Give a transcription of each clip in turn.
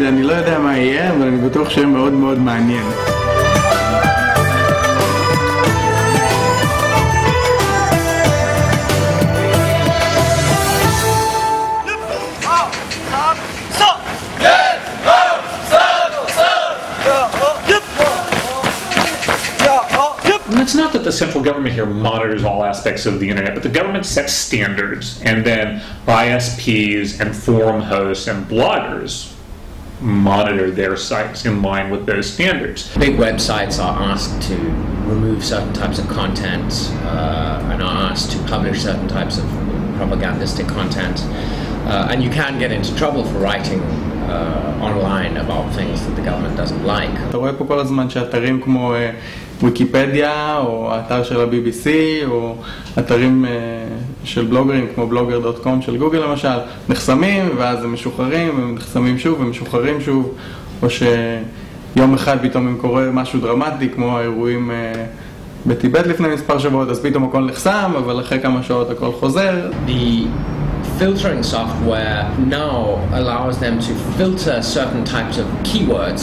אני לא יודע מה יהיה, אבל אני בטוח שיהיה מאוד מאוד מעניין. It's not that the central government here monitors all aspects of the internet, but the government sets standards, and then ISPs and forum hosts and bloggers monitor their sites in line with those standards. Big websites are asked to remove certain types of content and are asked to publish certain types of propagandistic content, and you can get into trouble for writing online about things that the government doesn't like. אתה רואה פה כל הזמן שאתרים כמו ויקיפדיה או האתר של ה-BBC או אתרים של בלוגרים כמו blogger.com של גוגל למשל נחסמים ואז הם משוחררים, הם נחסמים שוב ומשוחררים שוב, או שיום אחד פתאום אם קורה משהו דרמטי כמו האירועים בטיבט לפני מספר שבועות, אז פתאום הכל נחסם, אבל אחרי כמה שעות הכל חוזר. Filtering software now allows them to filter certain types of keywords,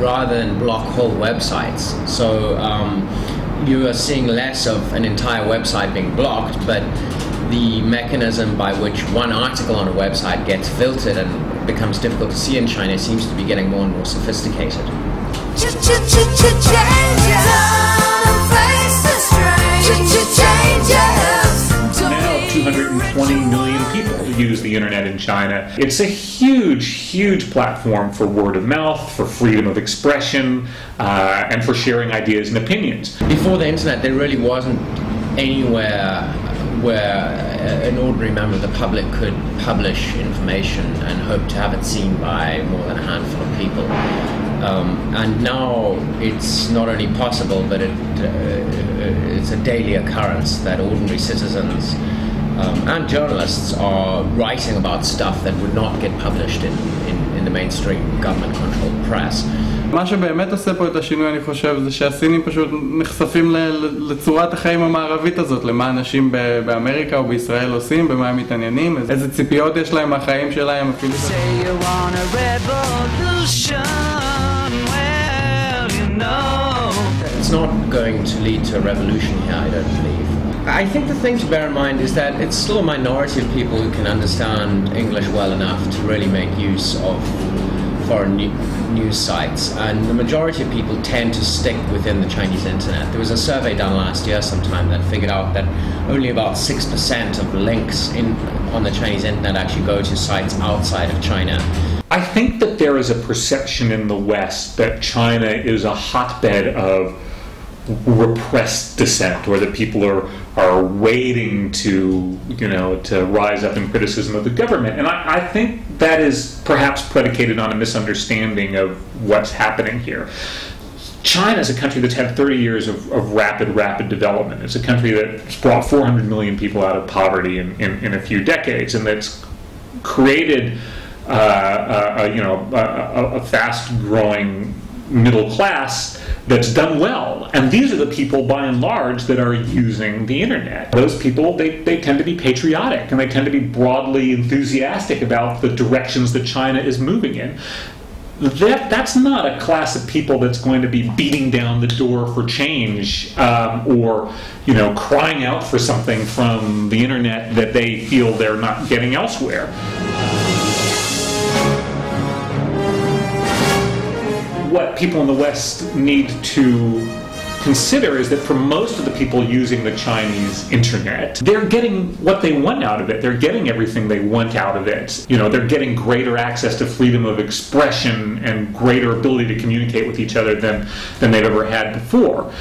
rather than block whole websites. So you are seeing less of an entire website being blocked, but the mechanism by which one article on a website gets filtered and becomes difficult to see in China seems to be getting more and more sophisticated. Now 220 million people use the internet in China. It's a huge platform for word of mouth, for freedom of expression, and for sharing ideas and opinions. Before the internet, there really wasn't anywhere where an ordinary member of the public could publish information and hope to have it seen by more than a handful of people. And now it's not only possible, but it's a daily occurrence that ordinary citizens and journalists are writing about stuff that would not get published in the mainstream government-controlled press. מה שבאמת עושה פה את השינוי, אני חושב, זה שהסינים פשוט נחשפים לצורת החיים המערבית הזאת, למה אנשים באמריקה או בישראל עושים, במה הם מתעניינים, איזה ציפיות יש להם מהחיים שלהם אפילו. It's not going to lead to a revolution here, I don't believe. I think the thing to bear in mind is that it's still a minority of people who can understand English well enough to really make use of foreign news sites, and the majority of people tend to stick within the Chinese internet. There was a survey done last year sometime that figured out that only about 6% of links on the Chinese internet actually go to sites outside of China. I think that there is a perception in the West that China is a hotbed of repressed dissent, or that people are waiting to rise up in criticism of the government. And I think that is perhaps predicated on a misunderstanding of what's happening here. China is a country that's had 30 years of rapid development. It's a country that's brought 400 million people out of poverty in a few decades, and that's created a fast-growing middle class that's done well. And these are the people, by and large, that are using the internet. Those people, they tend to be patriotic, and they tend to be broadly enthusiastic about the directions that China is moving in. That's not a class of people that's going to be beating down the door for change, or crying out for something from the internet that they feel they're not getting elsewhere. What people in the West need to consider is that for most of the people using the Chinese internet, they're getting what they want out of it. They're getting everything they want out of it. They're getting greater access to freedom of expression and greater ability to communicate with each other than they've ever had before.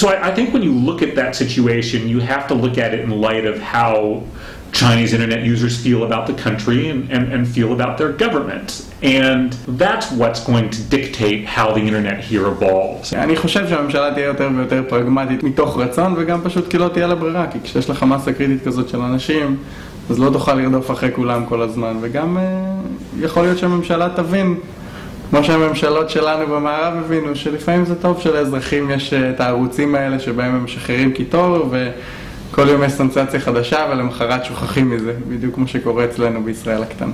So I think when you look at that situation, you have to look at it in light of how Chinese internet users feel about the country and feel about their government. And that's what's going to dictate how the internet here evolves. אני חושב שהממשלה תהיה יותר ויותר פרגמטית מתוך רצון, וגם פשוט כי לא תהיה לה ברירה, כי כשיש לך מסה קריטית כזאת של אנשים, אז לא תוכל לרדוף אחרי כולם כל הזמן, וגם יכול להיות שהממשלה תבין, כמו שהממשלות שלנו במערב הבינו, שלפעמים זה טוב שלאזרחים יש את הערוצים האלה שבהם הם משחררים קיטור, כל יום יש סנסציה חדשה, ולמחרת שוכחים מזה, בדיוק כמו שקורה אצלנו בישראל הקטנה.